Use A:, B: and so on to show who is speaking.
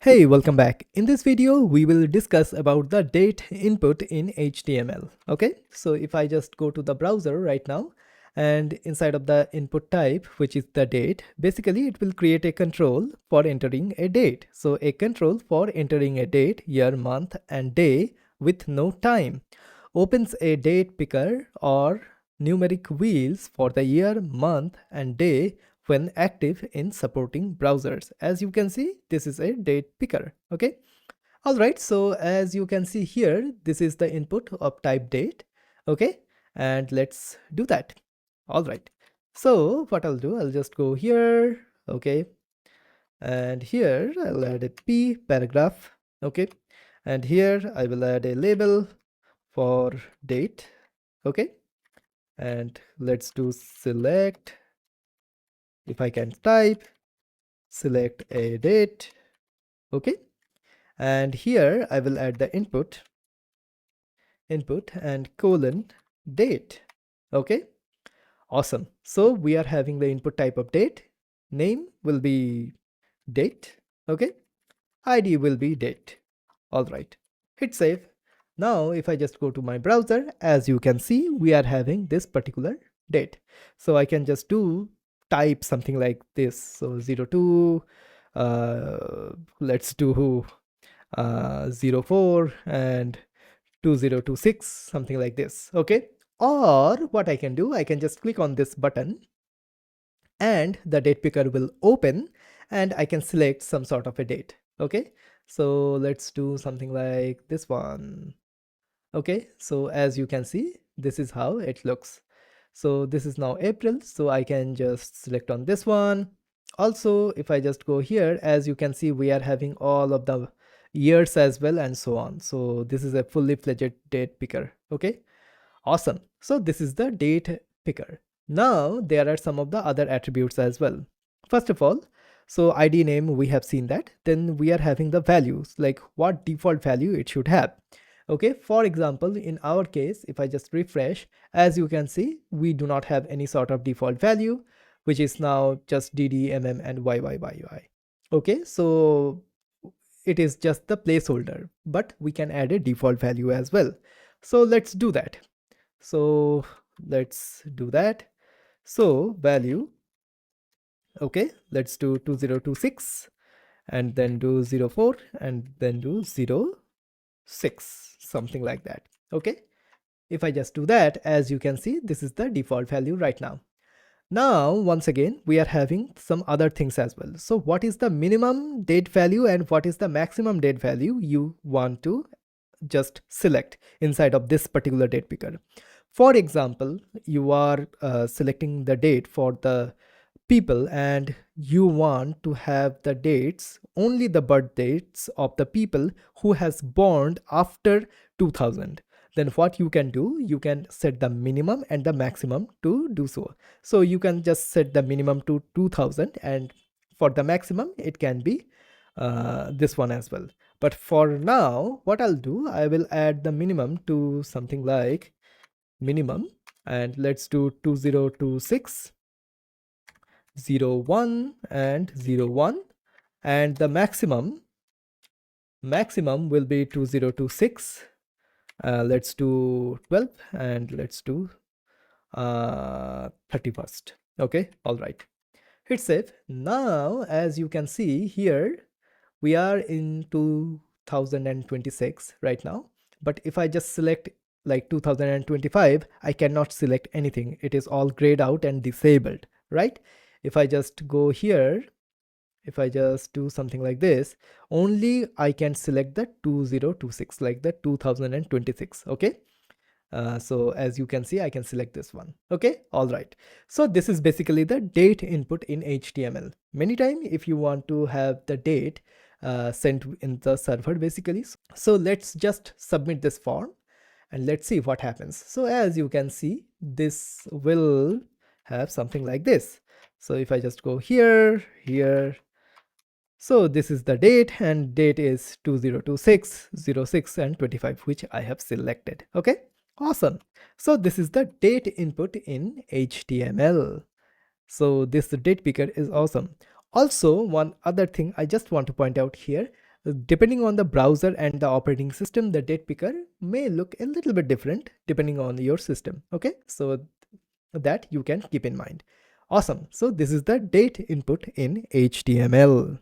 A: Hey, welcome back. In this video, we will discuss about the date input in HTML. Okay, so if I just go to the browser right now and inside of the input type, which is the date, basically it will create a control for entering a date. So a control for entering a date, year, month and day with no time. Opens a date picker or numeric wheels for the year, month and day when active in supporting browsers. As you can see, this is a date picker. Okay. All right. So as you can see here, this is the input of type date. Okay. And let's do that. All right. So what I'll do, I'll just go here. Okay. And here I'll add a P paragraph. Okay. And here I will add a label for date. Okay. And let's do select. If I can type, select a date. Okay, and here I will add the input and colon date. Okay, awesome. So we are having the input type of date, name will be date. Okay, ID will be date. All right, hit save. Now if I just go to my browser, as you can see, we are having this particular date. So I can just do type something like this. So 02, let's do 04 and 2026, something like this. Okay, or what I can do, I can just click on this button and the date picker will open and I can select some sort of a date. Okay, so let's do something like this one. Okay, so as you can see, this is how it looks. So this is now April, so I can just select on this one. Also, if I just go here, as you can see, we are having all of the years as well and so on. So this is a fully fledged date picker. Okay, awesome. So this is the date picker. Now there are some of the other attributes as well. First of all, so ID name, we have seen that. Then we are having the values, like what default value it should have. Okay, for example, in our case, if I just refresh, as you can see, we do not have any sort of default value, which is now just dd, mm and yyyy. Okay, so it is just the placeholder, but we can add a default value as well. So let's do that. So let's do that. So value, okay, let's do 2026 and then do 04 and then do 06, something like that. Okay, if I just do that, as you can see, this is the default value right now. Now, once again, we are having some other things as well. So what is the minimum date value and what is the maximum date value you want to just select inside of this particular date picker? For example, you are selecting the date for the people and you want to have the dates, only the birth dates of the people who has born after 2000. Then what you can do, you can set the minimum and the maximum to do so. So you can just set the minimum to 2000 and for the maximum it can be this one as well. But for now, what I'll do, I will add the minimum to something like minimum, and let's do 2026, 01 and 01, and the maximum will be 2026. Let's do 12 and let's do 31st. Okay, all right, hit save. Now as you can see here, we are in 2026 right now, but if I just select like 2025, I cannot select anything. It is all grayed out and disabled, right? If I just go here, if I just do something like this, only I can select the 2026, like the 2026. Okay, so as you can see, I can select this one. Okay, all right. So this is basically the date input in HTML. Many times if you want to have the date sent in the server basically. So let's just submit this form and let's see what happens. So as you can see, this will have something like this. So if I just go here, so this is the date and date is 2026, 06 and 25, which I have selected. Okay, awesome. So this is the date input in HTML. So this date picker is awesome. Also, one other thing I just want to point out here, Depending on the browser and the operating system, the date picker may look a little bit different depending on your system. Okay, so that you can keep in mind. Awesome. So this is the date input in HTML.